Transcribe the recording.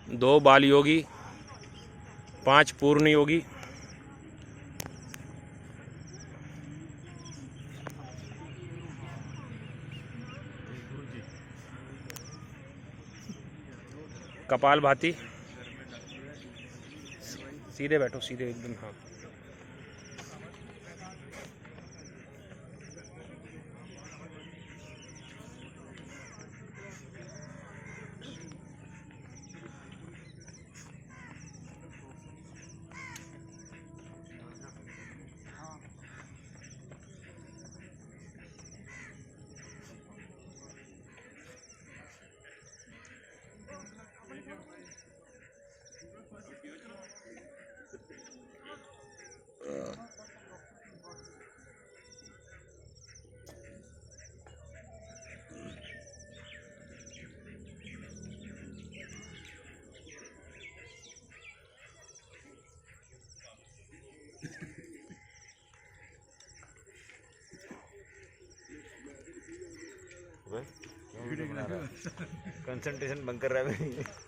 2 बाल योगी, 5 पूर्ण योगी, कपाल भाती, सीधे बैठो, सीधे एकदम। हाँ, कंसंट्रेशन बंद कर रहा है।